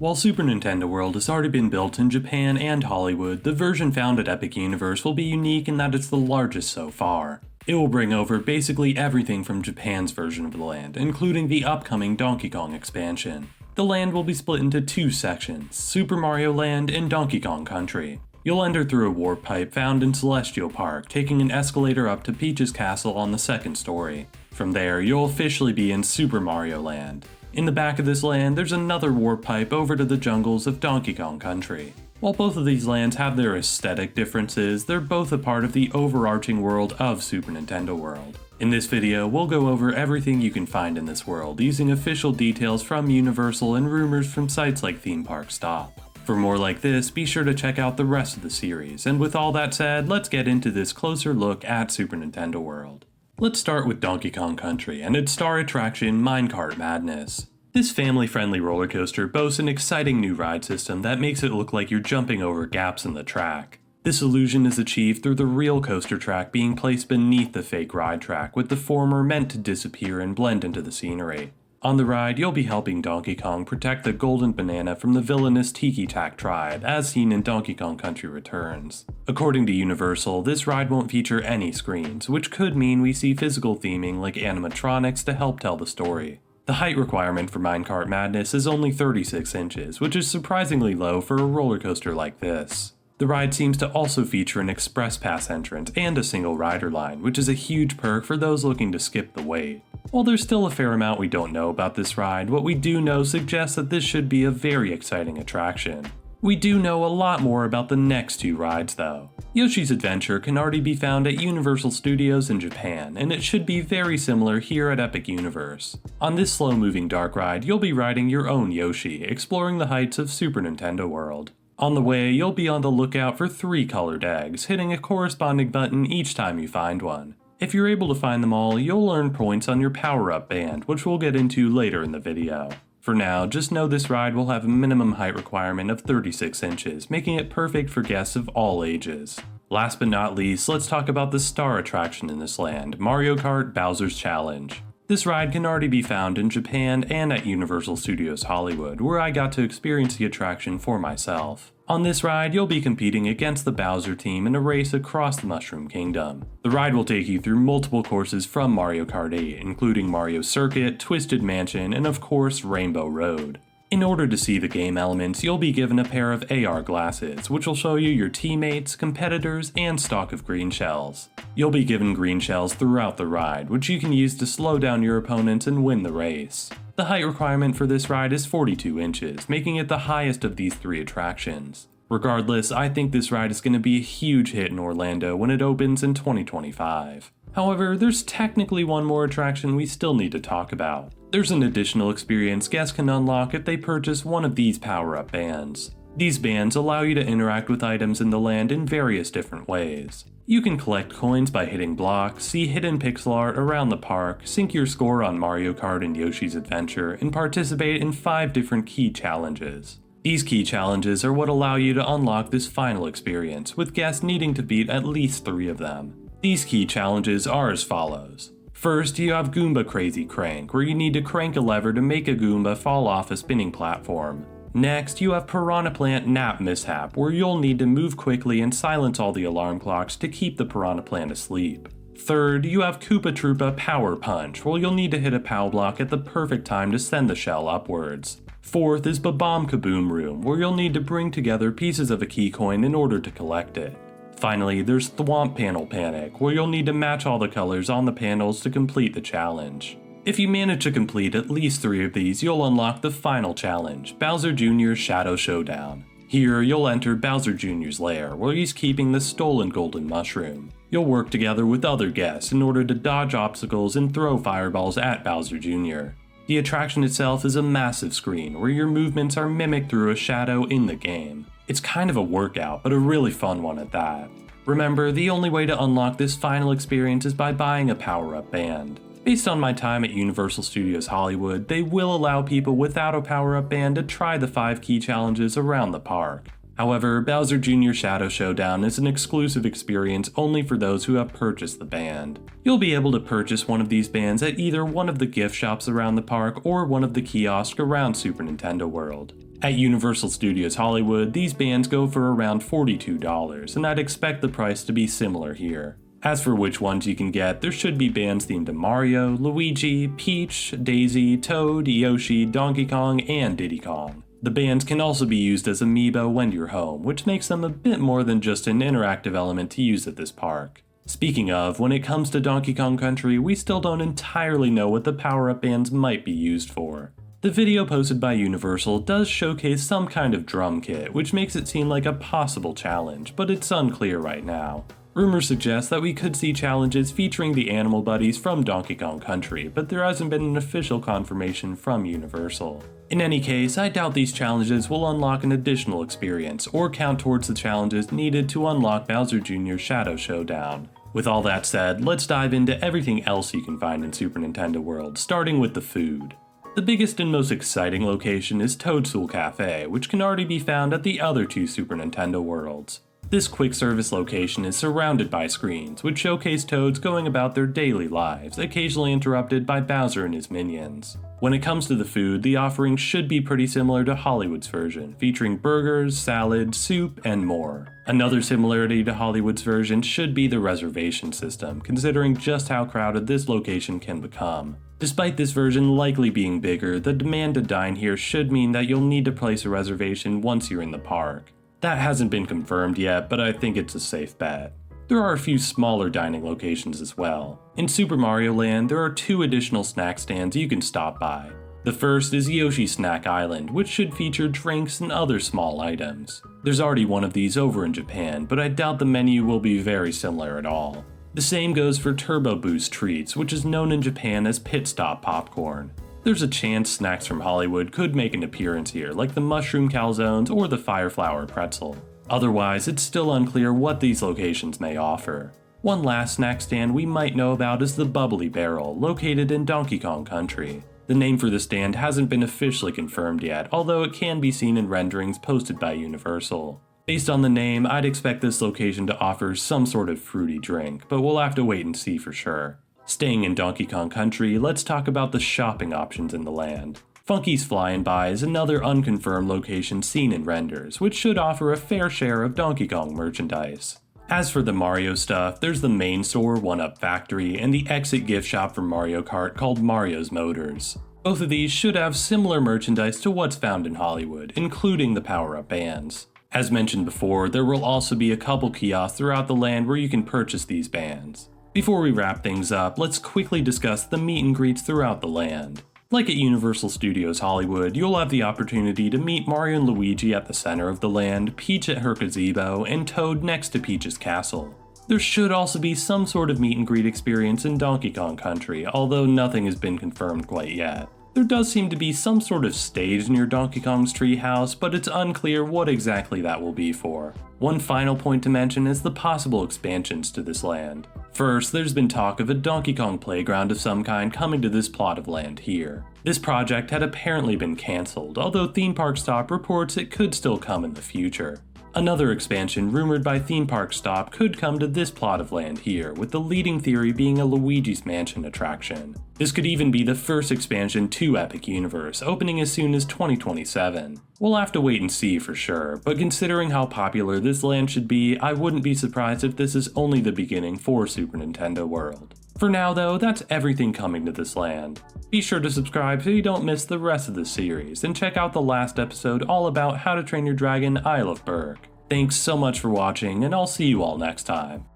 While Super Nintendo World has already been built in Japan and Hollywood, the version found at Epic Universe will be unique in that it's the largest so far. It will bring over basically everything from Japan's version of the land, including the upcoming Donkey Kong expansion. The land will be split into two sections, Super Mario Land and Donkey Kong Country. You'll enter through a warp pipe found in Celestial Park, taking an escalator up to Peach's castle on the second story. From there, you'll officially be in Super Mario Land. In the back of this land, there's another warp pipe over to the jungles of Donkey Kong Country. While both of these lands have their aesthetic differences, they're both a part of the overarching world of Super Nintendo World. In this video, we'll go over everything you can find in this world, using official details from Universal and rumors from sites like Theme Park Stop. For more like this, be sure to check out the rest of the series, and with all that said, let's get into this closer look at Super Nintendo World. Let's start with Donkey Kong Country and its star attraction, Minecart Madness. This family-friendly roller coaster boasts an exciting new ride system that makes it look like you're jumping over gaps in the track. This illusion is achieved through the real coaster track being placed beneath the fake ride track, with the former meant to disappear and blend into the scenery. On the ride, you'll be helping Donkey Kong protect the golden banana from the villainous Tiki Tak tribe, as seen in Donkey Kong Country Returns. According to Universal, this ride won't feature any screens, which could mean we see physical theming like animatronics to help tell the story. The height requirement for Minecart Madness is only 36 inches, which is surprisingly low for a roller coaster like this. The ride seems to also feature an express pass entrance and a single rider line, which is a huge perk for those looking to skip the wait. While there's still a fair amount we don't know about this ride, what we do know suggests that this should be a very exciting attraction. We do know a lot more about the next two rides though. Yoshi's Adventure can already be found at Universal Studios in Japan, and it should be very similar here at Epic Universe. On this slow-moving dark ride, you'll be riding your own Yoshi, exploring the heights of Super Nintendo World. On the way, you'll be on the lookout for 3 colored eggs, hitting a corresponding button each time you find one. If you're able to find them all, you'll earn points on your power-up band, which we'll get into later in the video. For now, just know this ride will have a minimum height requirement of 36 inches, making it perfect for guests of all ages. Last but not least, let's talk about the star attraction in this land, Mario Kart Bowser's Challenge. This ride can already be found in Japan and at Universal Studios Hollywood, where I got to experience the attraction for myself. On this ride, you'll be competing against the Bowser team in a race across the Mushroom Kingdom. The ride will take you through multiple courses from Mario Kart 8, including Mario Circuit, Twisted Mansion, and of course Rainbow Road. In order to see the game elements, you'll be given a pair of AR glasses, which will show you your teammates, competitors, and stock of green shells. You'll be given green shells throughout the ride, which you can use to slow down your opponents and win the race. The height requirement for this ride is 42 inches, making it the highest of these 3 attractions. Regardless, I think this ride is going to be a huge hit in Orlando when it opens in 2025. However, there's technically one more attraction we still need to talk about. There's an additional experience guests can unlock if they purchase one of these power-up bands. These bands allow you to interact with items in the land in various different ways. You can collect coins by hitting blocks, see hidden pixel art around the park, sync your score on Mario Kart and Yoshi's Adventure, and participate in 5 different key challenges. These key challenges are what allow you to unlock this final experience, with guests needing to beat at least 3 of them. These key challenges are as follows. First, you have Goomba Crazy Crank, where you need to crank a lever to make a Goomba fall off a spinning platform. Next, you have Piranha Plant Nap Mishap, where you'll need to move quickly and silence all the alarm clocks to keep the Piranha Plant asleep. Third, you have Koopa Troopa Power Punch, where you'll need to hit a POW block at the perfect time to send the shell upwards. Fourth is Babam Kaboom Room, where you'll need to bring together pieces of a key coin in order to collect it. Finally, there's Thwomp Panel Panic, where you'll need to match all the colors on the panels to complete the challenge. If you manage to complete at least 3 of these, you'll unlock the final challenge, Bowser Jr.'s Shadow Showdown. Here, you'll enter Bowser Jr.'s lair, where he's keeping the stolen golden mushroom. You'll work together with other guests in order to dodge obstacles and throw fireballs at Bowser Jr. The attraction itself is a massive screen, where your movements are mimicked through a shadow in the game. It's kind of a workout, but a really fun one at that. Remember, the only way to unlock this final experience is by buying a power-up band. Based on my time at Universal Studios Hollywood, they will allow people without a power-up band to try the 5 key challenges around the park. However, Bowser Jr. Shadow Showdown is an exclusive experience only for those who have purchased the band. You'll be able to purchase one of these bands at either one of the gift shops around the park or one of the kiosks around Super Nintendo World. At Universal Studios Hollywood, these bands go for around $42, and I'd expect the price to be similar here. As for which ones you can get, there should be bands themed to Mario, Luigi, Peach, Daisy, Toad, Yoshi, Donkey Kong, and Diddy Kong. The bands can also be used as amiibo when you're home, which makes them a bit more than just an interactive element to use at this park. Speaking of, when it comes to Donkey Kong Country, we still don't entirely know what the power-up bands might be used for. The video posted by Universal does showcase some kind of drum kit, which makes it seem like a possible challenge, but it's unclear right now. Rumors suggest that we could see challenges featuring the animal buddies from Donkey Kong Country, but there hasn't been an official confirmation from Universal. In any case, I doubt these challenges will unlock an additional experience, or count towards the challenges needed to unlock Bowser Jr.'s Shadow Showdown. With all that said, let's dive into everything else you can find in Super Nintendo World, starting with the food. The biggest and most exciting location is Toadstool Cafe, which can already be found at the other two Super Nintendo Worlds. This quick service location is surrounded by screens, which showcase Toads going about their daily lives, occasionally interrupted by Bowser and his minions. When it comes to the food, the offering should be pretty similar to Hollywood's version, featuring burgers, salad, soup, and more. Another similarity to Hollywood's version should be the reservation system, considering just how crowded this location can become. Despite this version likely being bigger, the demand to dine here should mean that you'll need to place a reservation once you're in the park. That hasn't been confirmed yet, but I think it's a safe bet. There are a few smaller dining locations as well. In Super Mario Land, there are 2 additional snack stands you can stop by. The first is Yoshi Snack Island, which should feature drinks and other small items. There's already one of these over in Japan, but I doubt the menu will be very similar at all. The same goes for Turbo Boost Treats, which is known in Japan as Pit Stop Popcorn. There's a chance snacks from Hollywood could make an appearance here, like the Mushroom Calzones or the Fireflower Pretzel. Otherwise, it's still unclear what these locations may offer. One last snack stand we might know about is the Bubbly Barrel, located in Donkey Kong Country. The name for the stand hasn't been officially confirmed yet, although it can be seen in renderings posted by Universal. Based on the name, I'd expect this location to offer some sort of fruity drink, but we'll have to wait and see for sure. Staying in Donkey Kong Country, let's talk about the shopping options in the land. Funky's Fly-In Buy is another unconfirmed location seen in renders, which should offer a fair share of Donkey Kong merchandise. As for the Mario stuff, there's the main store, 1UP Factory, and the exit gift shop for Mario Kart called Mario's Motors. Both of these should have similar merchandise to what's found in Hollywood, including the power-up bands. As mentioned before, there will also be a couple kiosks throughout the land where you can purchase these bands. Before we wrap things up, let's quickly discuss the meet and greets throughout the land. Like at Universal Studios Hollywood, you'll have the opportunity to meet Mario and Luigi at the center of the land, Peach at her gazebo, and Toad next to Peach's castle. There should also be some sort of meet and greet experience in Donkey Kong Country, although nothing has been confirmed quite yet. There does seem to be some sort of stage near Donkey Kong's treehouse, but it's unclear what exactly that will be for. One final point to mention is the possible expansions to this land. First, there's been talk of a Donkey Kong playground of some kind coming to this plot of land here. This project had apparently been cancelled, although Theme Park Stop reports it could still come in the future. Another expansion rumored by Theme Park Stop could come to this plot of land here, with the leading theory being a Luigi's Mansion attraction. This could even be the first expansion to Epic Universe, opening as soon as 2027. We'll have to wait and see for sure, but considering how popular this land should be, I wouldn't be surprised if this is only the beginning for Super Nintendo World. For now though, that's everything coming to this land. Be sure to subscribe so you don't miss the rest of the series, and check out the last episode all about How to Train Your Dragon Isle of Berk. Thanks so much for watching, and I'll see you all next time.